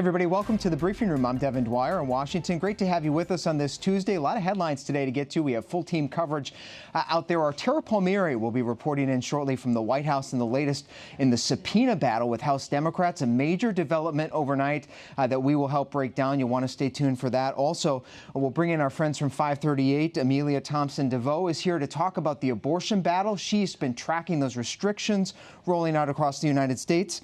everybody, welcome to the Briefing Room. I'm Devin Dwyer in Washington. Great to have you with us on this Tuesday. A lot of headlines today to get to. We have full team coverage out there. Our Tara Palmieri will be reporting in shortly from the White House and the latest in the subpoena battle with House Democrats. A major development overnight that we will help break down. You'll want to stay tuned for that. Also, we'll bring in our friends from 538. Amelia Thompson DeVoe is here to talk about the abortion battle. She's been tracking those restrictions rolling out across the United States.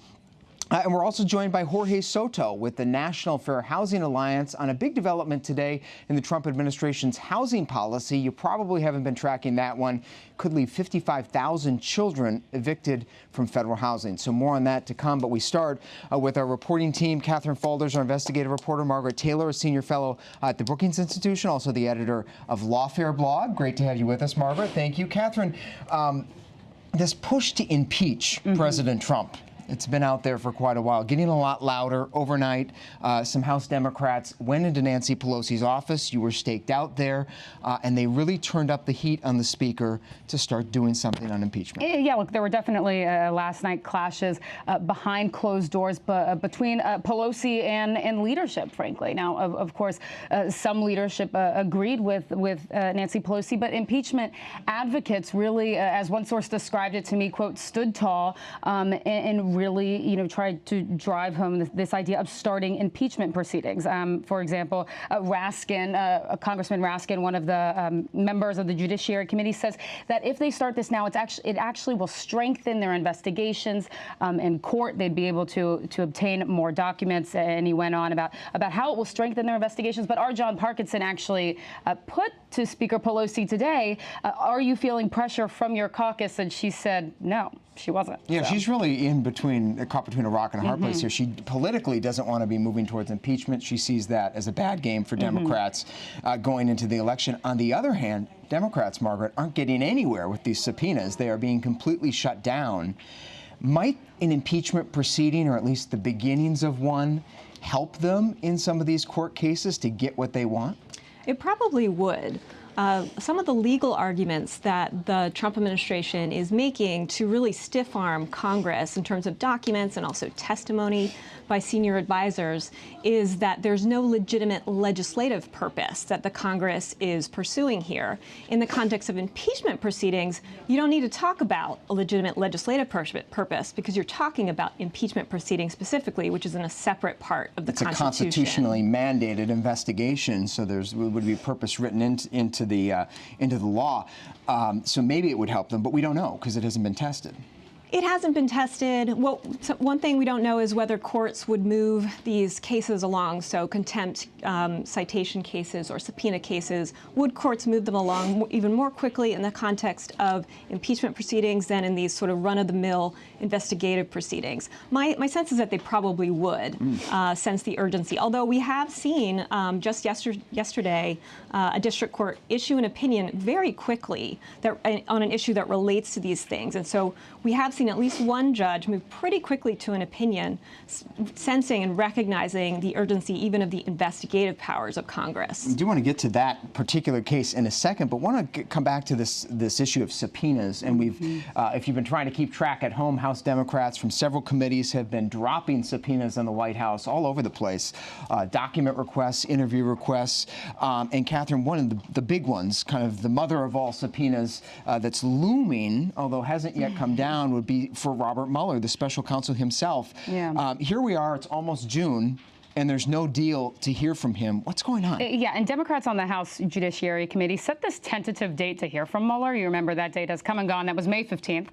And we're also joined by Jorge Soto with the National Fair Housing Alliance on a big development today in the Trump administration's housing policy. You probably haven't been tracking that one. Could leave 55,000 children evicted from federal housing. So more on that to come. But we start with our reporting team. Catherine Faulders, our investigative reporter. Margaret Taylor, a senior fellow at the Brookings Institution, also the editor of Lawfare blog. Great to have you with us, Margaret. Thank you. Catherine, this push to impeach President Trump, it's been out there for quite a while, getting a lot louder overnight. Some House Democrats went into Nancy Pelosi's office. You were staked out there, and they really turned up the heat on the speaker to start doing something on impeachment. Yeah, look, there were definitely last night clashes behind closed doors between Pelosi and leadership, frankly. Now, of course, some leadership agreed with Nancy Pelosi, but impeachment advocates really, as one source described it to me, quote, stood tall and really, tried to drive home this idea of starting impeachment proceedings. For example, Congressman Raskin, one of the members of the Judiciary Committee, says that if they start this now, it actually will strengthen their investigations in court. They'd be able to obtain more documents. And he went on about how it will strengthen their investigations. But our John Parkinson actually put to Speaker Pelosi today, are you feeling pressure from your caucus? And she said, no. She wasn't. Yeah, so she's really caught between a rock and a hard place here. She politically doesn't want to be moving towards impeachment. She sees that as a bad game for Democrats going into the election. On the other hand, Democrats, Margaret, aren't getting anywhere with these subpoenas. They are being completely shut down. Might an impeachment proceeding, or at least the beginnings of one, help them in some of these court cases to get what they want? It probably would. Some of the legal arguments that the Trump administration is making to really stiff-arm Congress in terms of documents and also testimony by senior advisors is that there's no legitimate legislative purpose that the Congress is pursuing here. In the context of impeachment proceedings, you don't need to talk about a legitimate legislative purpose because you're talking about impeachment proceedings specifically, which is in a separate part of the Constitution. It's a constitutionally mandated investigation, so would be purpose written into the law. So maybe it would help them, but we don't know because it hasn't been tested. It hasn't been tested. Well, one thing we don't know is whether courts would move these cases along. So contempt citation cases or subpoena cases, would courts move them along even more quickly in the context of impeachment proceedings than in these sort of run-of-the-mill investigative proceedings? My sense is that they probably would sense the urgency. Although we have seen just yesterday a district court issue an opinion very quickly on an issue that relates to these things. And so we have seen at least one judge move pretty quickly to an opinion, sensing and recognizing the urgency even of the investigative powers of Congress. I do want to get to that particular case in a second, but want to come back to this issue of subpoenas. And we've, if you've been trying to keep track at home, House Democrats from several committees have been dropping subpoenas on the White House all over the place. Document requests, interview requests, and Catherine, one of the big ones, kind of the mother of all subpoenas that's looming, although hasn't yet come down, would be for Robert Mueller, the special counsel himself. Yeah. Here we are, it's almost June, and there's no deal to hear from him. What's going on? Yeah, and Democrats on the House Judiciary Committee set this tentative date to hear from Mueller. You remember that date has come and gone. That was May 15th.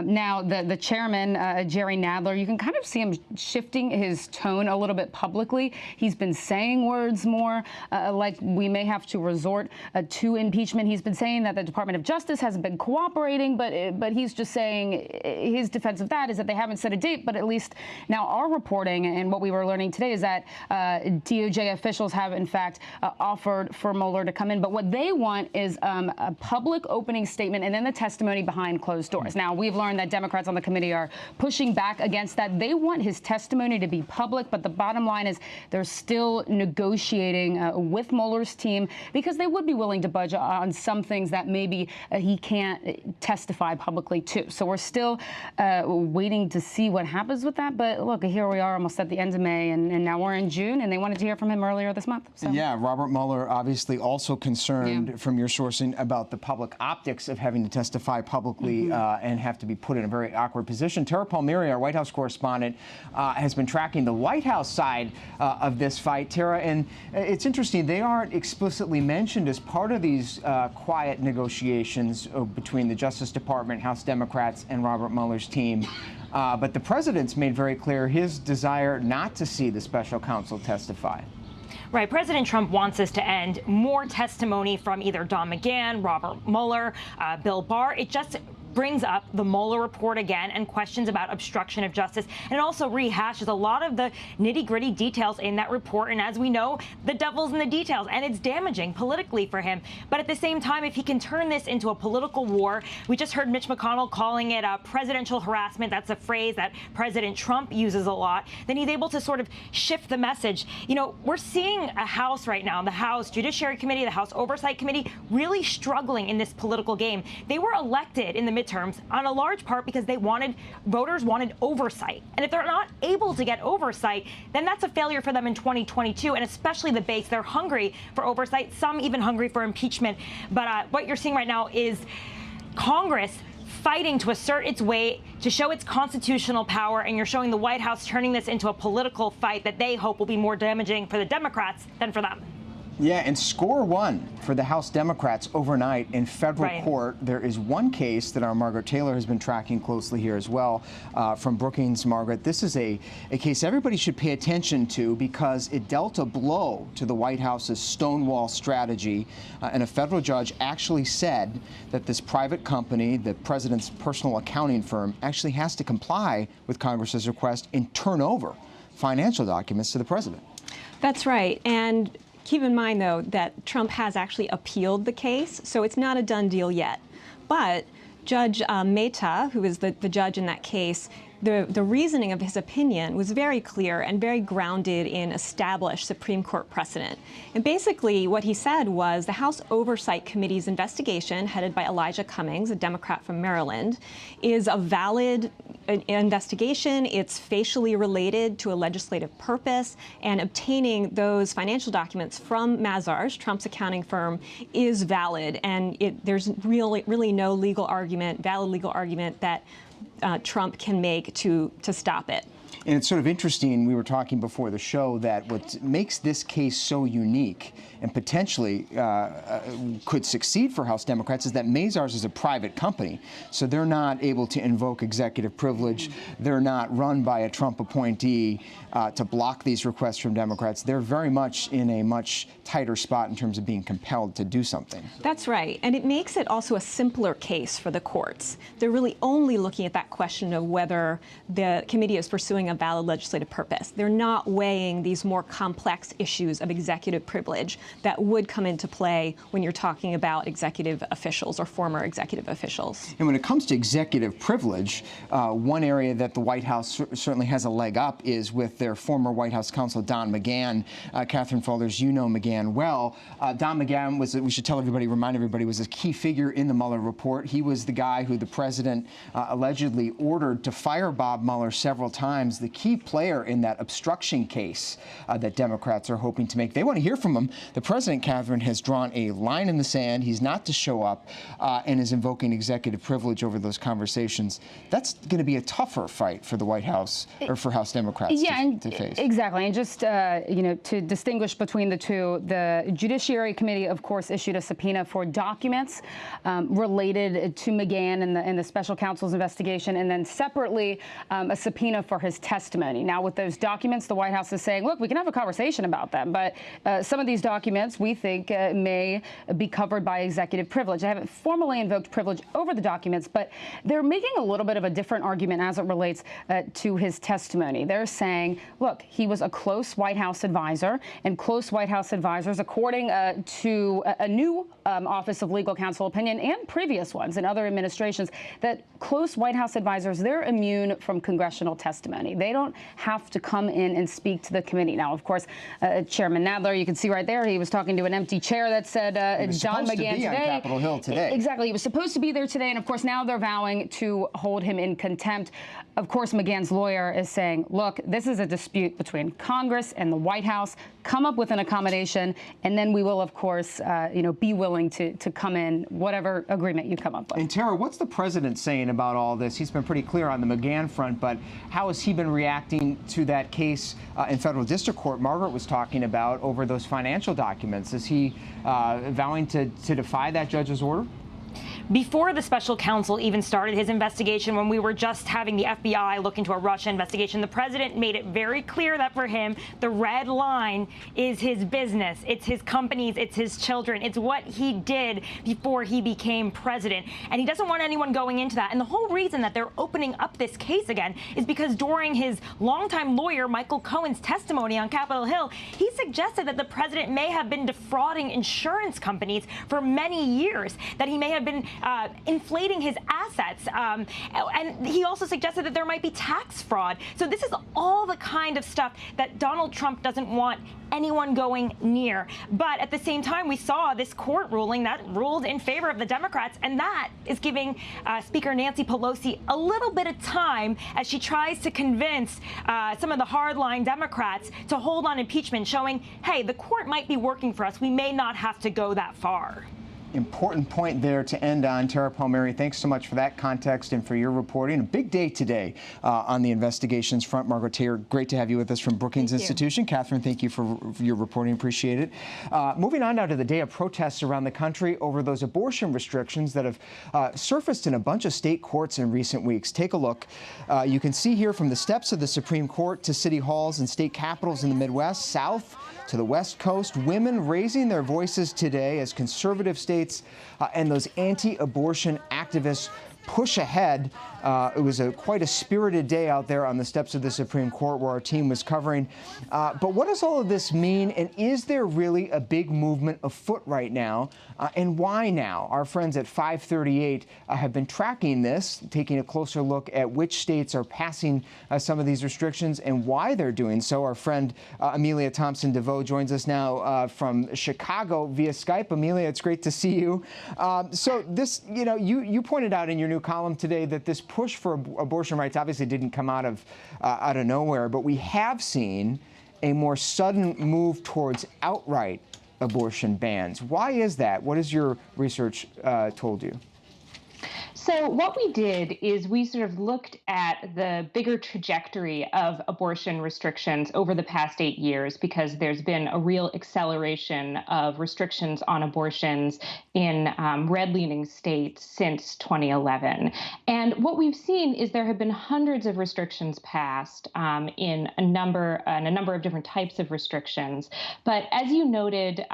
Now, the chairman, Jerry Nadler, you can kind of see him shifting his tone a little bit publicly. He's been saying words more like we may have to resort to impeachment. He's been saying that the Department of Justice hasn't been cooperating, but he's just saying his defense of that is that they haven't set a date. But at least now our reporting and what we were learning today is that DOJ officials have, in fact, offered for Mueller to come in. But what they want is a public opening statement and then the testimony behind closed doors. Now, we've learned that Democrats on the committee are pushing back against that. They want his testimony to be public, but the bottom line is they're still negotiating with Mueller's team because they would be willing to budge on some things that maybe he can't testify publicly to. So we're still waiting to see what happens with that. But look, here we are almost at the end of May, and now we're in June, and they wanted to hear from him earlier this month. So. Yeah, Robert Mueller obviously also concerned from your sourcing about the public optics of having to testify publicly and have to be put in a very awkward position. Tara Palmieri, our White House correspondent, has been tracking the White House side of this fight. Tara, and it's interesting, they aren't explicitly mentioned as part of these quiet negotiations between the Justice Department, House Democrats, and Robert Mueller's team. But the president's made very clear his desire not to see the special counsel testify. Right. President Trump wants us to end more testimony from either Don McGahn, Robert Mueller, Bill Barr. It just brings up the Mueller report again and questions about obstruction of justice. And it also rehashes a lot of the nitty-gritty details in that report. And as we know, the devil's in the details, and it's damaging politically for him. But at the same time, if he can turn this into a political war, we just heard Mitch McConnell calling it presidential harassment. That's a phrase that President Trump uses a lot. Then he's able to sort of shift the message. You know, we're seeing a House right now, the House Judiciary Committee, the House Oversight Committee, really struggling in this political game. They were elected in the midterms on a large part because voters wanted oversight. And if they're not able to get oversight, then that's a failure for them in 2022, and especially the base. They're hungry for oversight, some even hungry for impeachment. But what you're seeing right now is Congress fighting to assert its way, to show its constitutional power, and you're showing the White House turning this into a political fight that they hope will be more damaging for the Democrats than for them. Yeah, and score one for the House Democrats overnight in federal court. There is one case that our Margaret Taylor has been tracking closely here as well from Brookings. Margaret, this is a case everybody should pay attention to because it dealt a blow to the White House's Stonewall strategy. And a federal judge actually said that this private company, the president's personal accounting firm, actually has to comply with Congress's request and turn over financial documents to the president. That's right. And keep in mind, though, that Trump has actually appealed the case, so it's not a done deal yet. But Judge Mehta, who is the judge in that case, the reasoning of his opinion was very clear and very grounded in established Supreme Court precedent. And basically what he said was the House Oversight Committee's investigation, headed by Elijah Cummings, a Democrat from Maryland, is a valid investigation. It's facially related to a legislative purpose, and obtaining those financial documents from Mazars, Trump's accounting firm, is valid. And there's really no legal argument, valid legal argument that Trump can make to stop it. And it's sort of interesting, we were talking before the show, that what makes this case so unique and potentially could succeed for House Democrats is that Mazars is a private company. So they're not able to invoke executive privilege. They're not run by a Trump appointee to block these requests from Democrats. They're very much in a much tighter spot in terms of being compelled to do something. That's right. And it makes it also a simpler case for the courts. They're really only looking at that question of whether the committee is pursuing a valid legislative purpose. They're not weighing these more complex issues of executive privilege that would come into play when you're talking about executive officials or former executive officials. And when it comes to executive privilege, one area that the White House certainly has a leg up is with their former White House counsel, Don McGahn. Catherine Folders, you know McGahn well. Don McGahn was, we should tell everybody, remind everybody, was a key figure in the Mueller report. He was the guy who the president allegedly ordered to fire Bob Mueller several times, the key player in that obstruction case that Democrats are hoping to make. They want to hear from him. The president, Catherine, has drawn a line in the sand. He's not to show up and is invoking executive privilege over those conversations. That's going to be a tougher fight for the White House or for House Democrats to face. Exactly. And just, you know, to distinguish between the two, the Judiciary Committee, of course, issued a subpoena for documents related to McGahn and the special counsel's investigation, and then separately a subpoena for his testimony. Now, with those documents, the White House is saying, look, we can have a conversation about them, but some of these documents we think may be covered by executive privilege. They haven't formally invoked privilege over the documents, but they're making a little bit of a different argument as it relates to his testimony. They're saying, look, he was a close White House advisor, and close White House advisors, according to a new Office of Legal Counsel opinion and previous ones in other administrations, that close White House advisors, they're immune from congressional testimony. testimony. They don't have to come in and speak to the committee. Now, of course, Chairman Nadler, you can see right there, he was talking to an empty chair that said John McGahn today. On Capitol Hill today. Exactly. He was supposed to be there today. And of course, now they're vowing to hold him in contempt. Of course, McGahn's lawyer is saying, look, this is a dispute between Congress and the White House. Come up with an accommodation, and then we will, of course, be willing to come in, whatever agreement you come up with. And Tara, what's the president saying about all this? He's been pretty clear on the McGahn front, but how has he been reacting to that case in federal district court Margaret was talking about over those financial documents? Is he vowing to defy that judge's order? Before the special counsel even started his investigation, when we were just having the FBI look into a Russia investigation, the president made it very clear that for him, the red line is his business. It's his companies. It's his children. It's what he did before he became president. And he doesn't want anyone going into that. And the whole reason that they're opening up this case again is because during his longtime lawyer, Michael Cohen's testimony on Capitol Hill, he suggested that the president may have been defrauding insurance companies for many years, that he may have been inflating his assets. And he also suggested that there might be tax fraud. So this is all the kind of stuff that Donald Trump doesn't want anyone going near. But at the same time, we saw this court ruling that ruled in favor of the Democrats, and that is giving Speaker Nancy Pelosi a little bit of time as she tries to convince some of the hardline Democrats to hold on impeachment, showing, hey, the court might be working for us. We may not have to go that far. Important point there to end on. Tara Palmieri, thanks so much for that context and for your reporting. A big day today on the investigations front. Margaret Taylor, great to have you with us from Brookings Institution. Catherine, thank you for your reporting. Appreciate it. Moving on now to the day of protests around the country over those abortion restrictions that have surfaced in a bunch of state courts in recent weeks. Take a look. You can see here from the steps of the Supreme Court to city halls and state capitals in the Midwest, South to the West Coast, women raising their voices today as conservative states and those anti-abortion activists push ahead. It was quite a spirited day out there on the steps of the Supreme Court where our team was covering. But what does all of this mean? And is there really a big movement afoot right now? And why now? Our friends at 538 have been tracking this, taking a closer look at which states are passing some of these restrictions and why they're doing so. Our friend Amelia Thompson-DeVoe joins us now from Chicago via Skype. Amelia, it's great to see you. So this, you pointed out in your new column today that this push for abortion rights obviously didn't come out of nowhere, but we have seen a more sudden move towards outright abortion bans. Why is that? What has your research told you? So what we did is we sort of looked at the bigger trajectory of abortion restrictions over the past 8 years, because there's been a real acceleration of restrictions on abortions in red-leaning states since 2011. And what we've seen is there have been hundreds of restrictions passed in a number of different types of restrictions. But as you noted,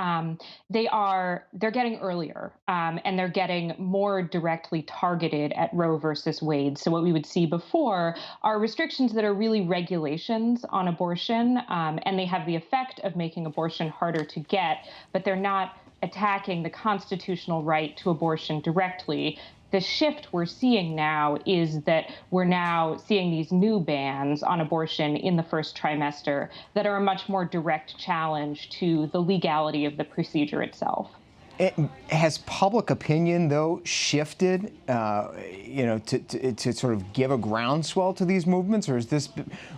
they're getting earlier and they're getting more directly targeted at Roe versus Wade. So what we would see before are restrictions that are really regulations on abortion, and they have the effect of making abortion harder to get, but they're not attacking the constitutional right to abortion directly. The shift we're seeing now is that we're now seeing these new bans on abortion in the first trimester that are a much more direct challenge to the legality of the procedure itself. Has public opinion, though, shifted, to sort of give a groundswell to these movements, or is this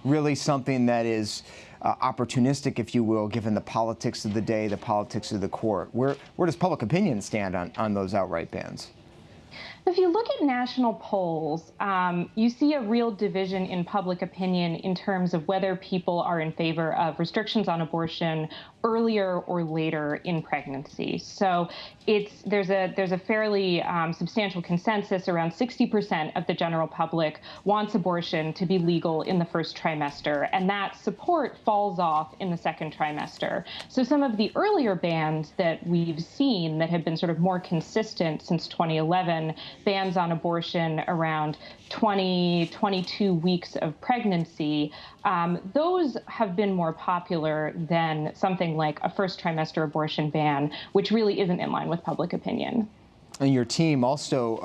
really something that is opportunistic, if you will, given the politics of the day, the politics of the court? Where does public opinion stand on those outright bans? If you look at national polls, you see a real division in public opinion in terms of whether people are in favor of restrictions on abortion earlier or later in pregnancy. So there's a fairly substantial consensus. Around 60% of the general public wants abortion to be legal in the first trimester, and that support falls off in the second trimester. So some of the earlier bans that we've seen that have been sort of more consistent since 2011, bans on abortion around 22 weeks of pregnancy, those have been more popular than something like a first trimester abortion ban, which really isn't in line with public opinion. And your team also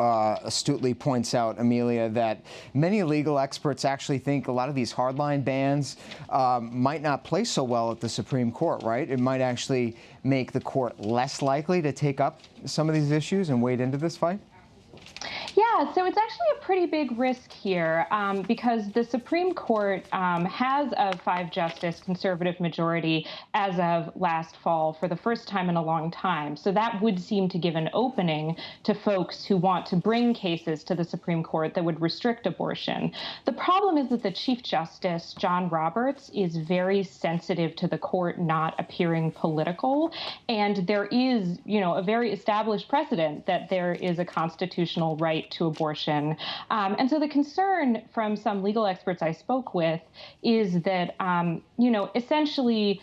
astutely points out, Amelia, that many legal experts actually think a lot of these hardline bans might not play so well at the Supreme Court, right? It might actually make the court less likely to take up some of these issues and wade into this fight? Yeah, so it's actually a pretty big risk here because the Supreme Court has a 5-justice conservative majority as of last fall for the first time in a long time. So that would seem to give an opening to folks who want to bring cases to the Supreme Court that would restrict abortion. The problem is that the Chief Justice, John Roberts, is very sensitive to the court not appearing political. And there is, a very established precedent that there is a constitutional right to abortion. And so the concern from some legal experts I spoke with is that, essentially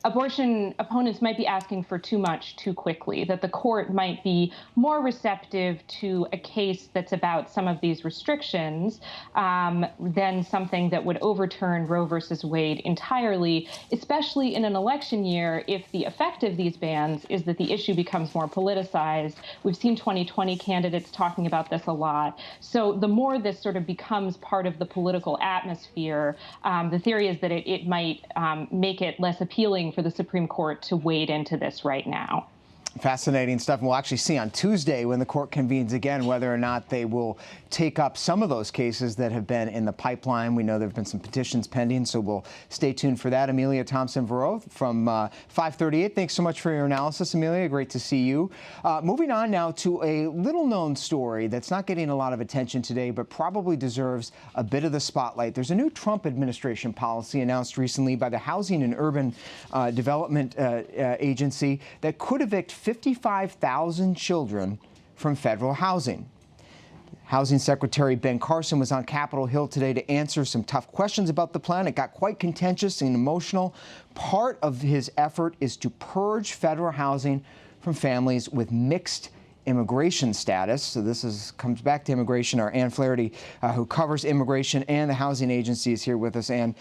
abortion opponents might be asking for too much too quickly, that the court might be more receptive to a case that's about some of these restrictions than something that would overturn Roe versus Wade entirely, especially in an election year if the effect of these bans is that the issue becomes more politicized. We've seen 2020 candidates talking about this a lot. So the more this sort of becomes part of the political atmosphere, the theory is that it might make it less appealing for the Supreme Court to wade into this right now. Fascinating stuff. And we'll actually see on Tuesday when the court convenes again whether or not they will take up some of those cases that have been in the pipeline. We know there have been some petitions pending, so we'll stay tuned for that. Amelia Thompson-Varro from 538. Thanks so much for your analysis, Amelia. Great to see you. Moving on now to a little-known story that's not getting a lot of attention today, but probably deserves a bit of the spotlight. There's a new Trump administration policy announced recently by the Housing and Urban Development Agency that could evict 55,000 children from federal housing. Housing Secretary Ben Carson was on Capitol Hill today to answer some tough questions about the plan. It got quite contentious and emotional. Part of his effort is to purge federal housing from families with mixed immigration status. So this comes back to immigration. Our Ann Flaherty, who covers immigration and the housing agency, is here with us. Ann,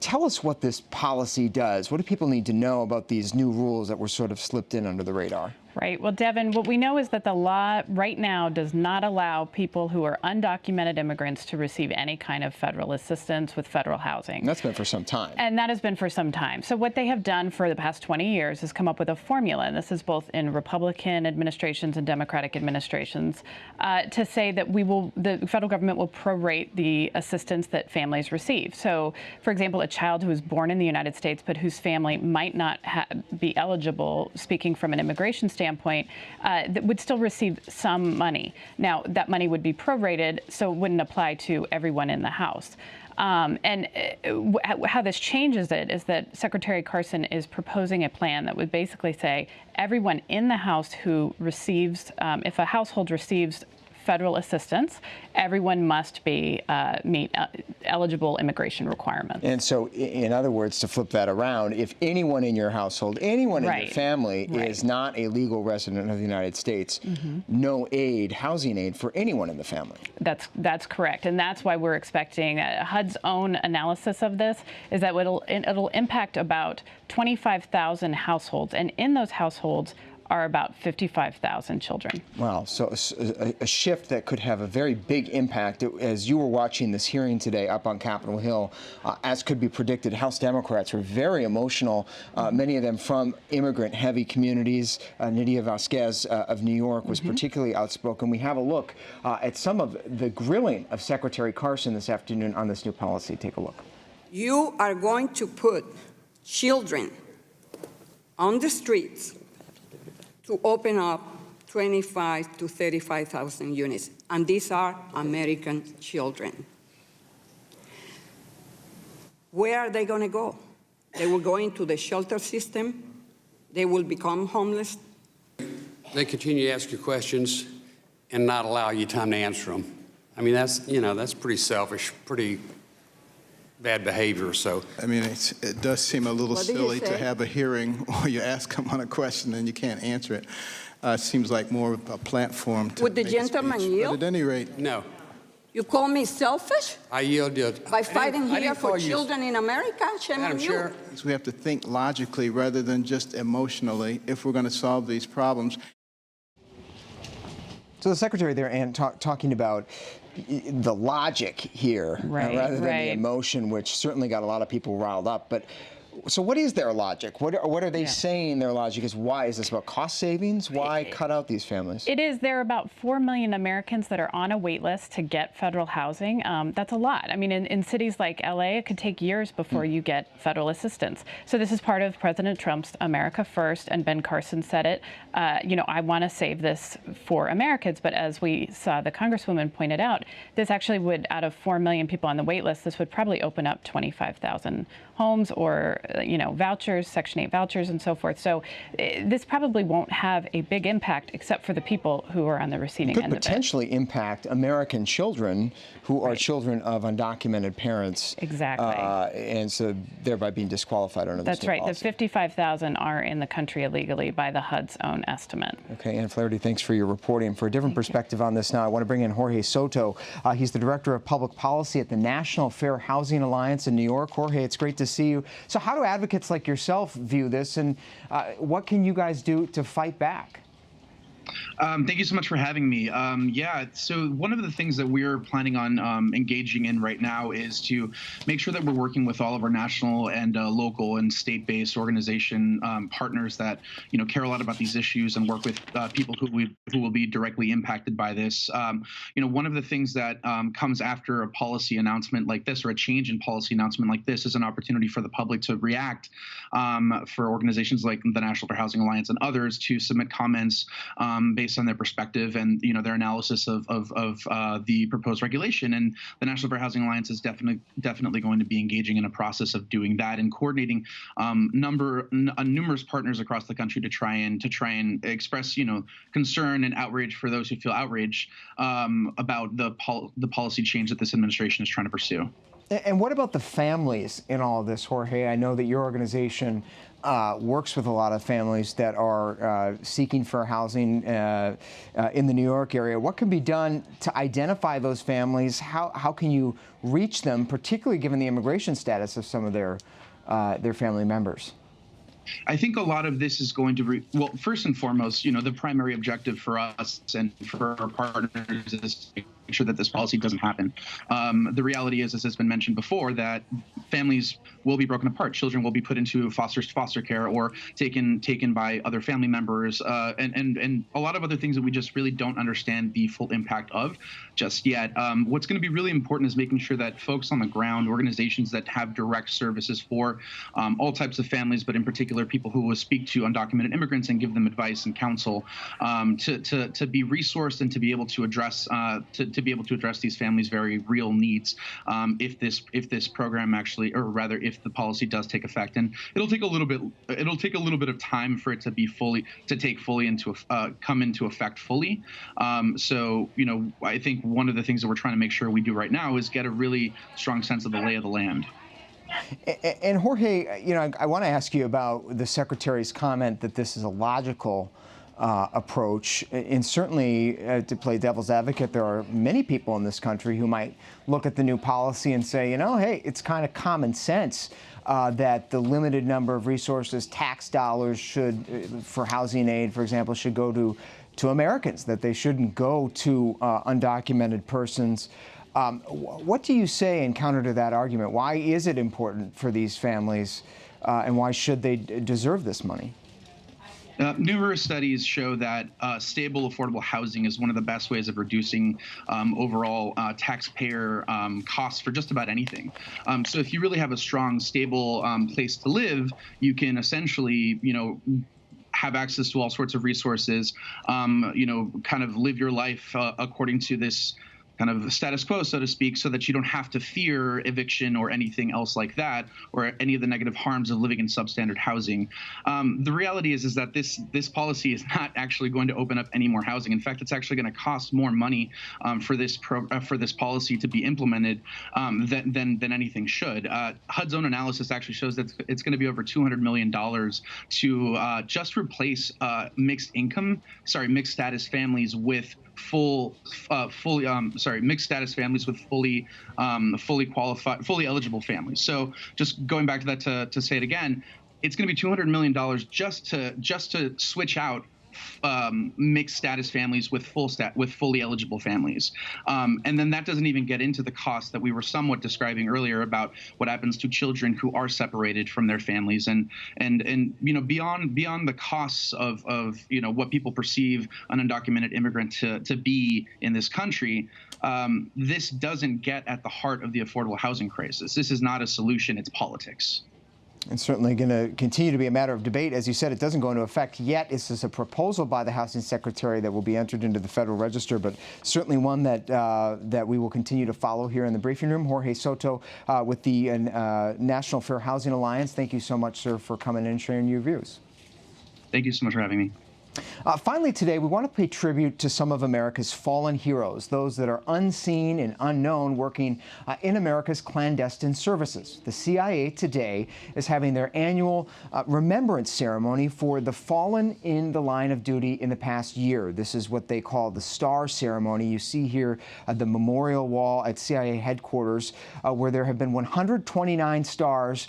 tell us what this policy does. What do people need to know about these new rules that were sort of slipped in under the radar? Right. Well, Devin, what we know is that the law right now does not allow people who are undocumented immigrants to receive any kind of federal assistance with federal housing. And that's been for some time. And that has been for some time. So what they have done for the past 20 years is come up with a formula, and this is both in Republican administrations and Democratic administrations, to say that the federal government will prorate the assistance that families receive. So, for example, a child who is born in the United States but whose family might not be eligible, speaking from an immigration standpoint, that would still receive some money. Now, that money would be prorated, so it wouldn't apply to everyone in the house. And how this changes it is that Secretary Carson is proposing a plan that would basically say everyone in the house who receives, if a household receives federal assistance, everyone must be meet eligible immigration requirements. And so, in other words, to flip that around, if anyone in your household, anyone in your family is not a legal resident of the United States, no aid, housing aid for anyone in the family. That's correct, and that's why we're expecting HUD's own analysis of this is that it'll impact about 25,000 households, and in those households are about 55,000 children. Wow, so a shift that could have a very big impact. As you were watching this hearing today up on Capitol Hill, as could be predicted, House Democrats were very emotional, many of them from immigrant-heavy communities. Nydia Vasquez of New York was particularly outspoken. We have a look at some of the grilling of Secretary Carson this afternoon on this new policy. Take a look. You are going to put children on the streets to open up 25 to 35,000 units, and these are American children. Where are they going to go? They will go into the shelter system. They will become homeless. They continue to ask you questions and not allow you time to answer them. I mean, that's pretty selfish, pretty bad behavior. So I mean, it does seem a little silly to have a hearing where you ask them on a question and you can't answer it. It seems like more of a platform to Would the gentleman yield? But at any rate, no. You call me selfish? I yield. By fighting here for children in America? Shame on you. we have to think logically rather than just emotionally if we're going to solve these problems. So the secretary there, Ann, talking about the logic here rather than the emotion, which certainly got a lot of people riled up. But so what is their logic? What are they saying their logic is? Why? Is this about cost savings? Why cut out these families? It is. There are about 4 million Americans that are on a wait list to get federal housing. That's a lot. I mean, in cities like LA, it could take years before you get federal assistance. So this is part of President Trump's America First, and Ben Carson said it. I want to save this for Americans. But as we saw the Congresswoman pointed out, this actually would, out of 4 million people on the wait list, this would probably open up 25,000 homes or vouchers, Section 8 vouchers and so forth. So this probably won't have a big impact except for the people who are on the receiving end of it. Could potentially impact American children who are children of undocumented parents. Exactly. And so thereby being disqualified under this new policy. policy. The 55,000 are in the country illegally by the HUD's own estimate. Okay, Ann Flaherty, thanks for your reporting. For a different perspective on this now, I want to bring in Jorge Soto. He's the Director of Public Policy at the National Fair Housing Alliance in New York. Jorge, it's great to see you. So how do advocates like yourself view this, and what can you guys do to fight back? Thank you so much for having me. So one of the things that we're planning on engaging in right now is to make sure that we're working with all of our national and local and state-based organization partners that care a lot about these issues and work with people who will be directly impacted by this. One of the things that comes after a policy announcement like this, or a change in policy announcement like this, is an opportunity for the public to react, for organizations like the National Fair Housing Alliance and others to submit comments based on their perspective and their analysis of the proposed regulation. And the National Fair Housing Alliance is definitely going to be engaging in a process of doing that and coordinating numerous partners across the country to try and express concern and outrage for those who feel outraged about the policy change that this administration is trying to pursue. And what about the families in all of this, Jorge? I know that your organization works with a lot of families that are seeking for housing in the New York area. What can be done to identify those families? How can you reach them, particularly given the immigration status of some of their family members? I think a lot of this is going to well, first and foremost, the primary objective for us and for our partners is to make sure that this policy doesn't happen. The reality is, as has been mentioned before, that families will be broken apart. Children will be put into foster care or taken by other family members, and a lot of other things that we just really don't understand the full impact of just yet. What's going to be really important is making sure that folks on the ground, organizations that have direct services for all types of families, but in particular people who will speak to undocumented immigrants and give them advice and counsel, to be resourced and to be able to address these families' very real needs if this program actually, or rather if the policy does take effect. And it'll take a little bit of time for it to come into effect fully. I think one of the things that we're trying to make sure we do right now is get a really strong sense of the lay of the land. And Jorge, I want to ask you about the Secretary's comment that this is a logical approach. And certainly, to play devil's advocate, there are many people in this country who might look at the new policy and say, hey, it's kind of common sense that the limited number of resources, tax dollars for housing aid, for example, should go to Americans, that they shouldn't go to undocumented persons. What do you say in counter to that argument? Why is it important for these families, and why should they deserve this money? Numerous studies show that stable, affordable housing is one of the best ways of reducing overall taxpayer costs for just about anything. So if you really have a strong, stable place to live, you can essentially, have access to all sorts of resources, kind of live your life according to this kind of status quo, so to speak, so that you don't have to fear eviction or anything else like that, or any of the negative harms of living in substandard housing. The reality is that this policy is not actually going to open up any more housing. In fact, it's actually going to cost more money for this policy to be implemented than anything should. HUD's own analysis actually shows that it's going to be over $200 million to just replace mixed status families with mixed status families with fully qualified, fully eligible families. So just going back to that to say it again, it's going to be $200 million just to switch out mixed status families with fully eligible families. And then that doesn't even get into the cost that we were somewhat describing earlier about what happens to children who are separated from their families, and beyond the costs of what people perceive an undocumented immigrant to be in this country. This doesn't get at the heart of the affordable housing crisis. This is not a solution, it's politics. And certainly going to continue to be a matter of debate. As you said, it doesn't go into effect yet. This is a proposal by the Housing Secretary that will be entered into the Federal Register, but certainly one that that we will continue to follow here in the briefing room. Jorge Soto with the National Fair Housing Alliance. Thank you so much, sir, for coming in and sharing your views. Thank you so much for having me. Finally today, we want to pay tribute to some of America's fallen heroes, those that are unseen and unknown working in America's clandestine services. The CIA today is having their annual remembrance ceremony for the fallen in the line of duty in the past year. This is what they call the Star Ceremony. You see here the memorial wall at CIA headquarters where there have been 129 stars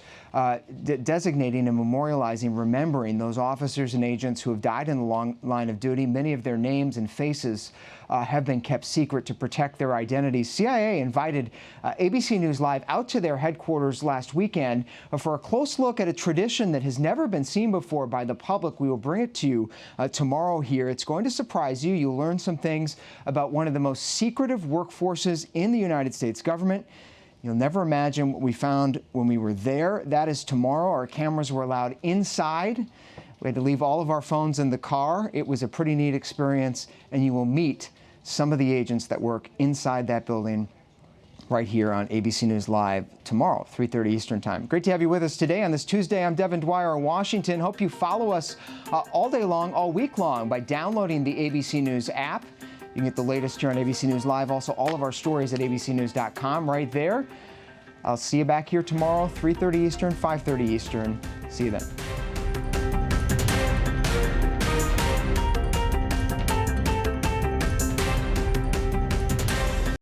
designating and memorializing, remembering those officers and agents who have died in the long line of duty. Many of their names and faces have been kept secret to protect their identities. CIA invited ABC News Live out to their headquarters last weekend for a close look at a tradition that has never been seen before by the public. We will bring it to you tomorrow here. It's going to surprise you. You'll learn some things about one of the most secretive workforces in the United States government. You'll never imagine what we found when we were there. That is tomorrow. Our cameras were allowed inside. We had to leave all of our phones in the car. It was a pretty neat experience, and you will meet some of the agents that work inside that building right here on ABC News Live tomorrow, 3:30 Eastern Time. Great to have you with us today on this Tuesday. I'm Devin Dwyer in Washington. Hope you follow us all day long, all week long by downloading the ABC News app. You can get the latest here on ABC News Live. Also, all of our stories at abcnews.com right there. I'll see you back here tomorrow, 3:30 Eastern, 5:30 Eastern. See you then.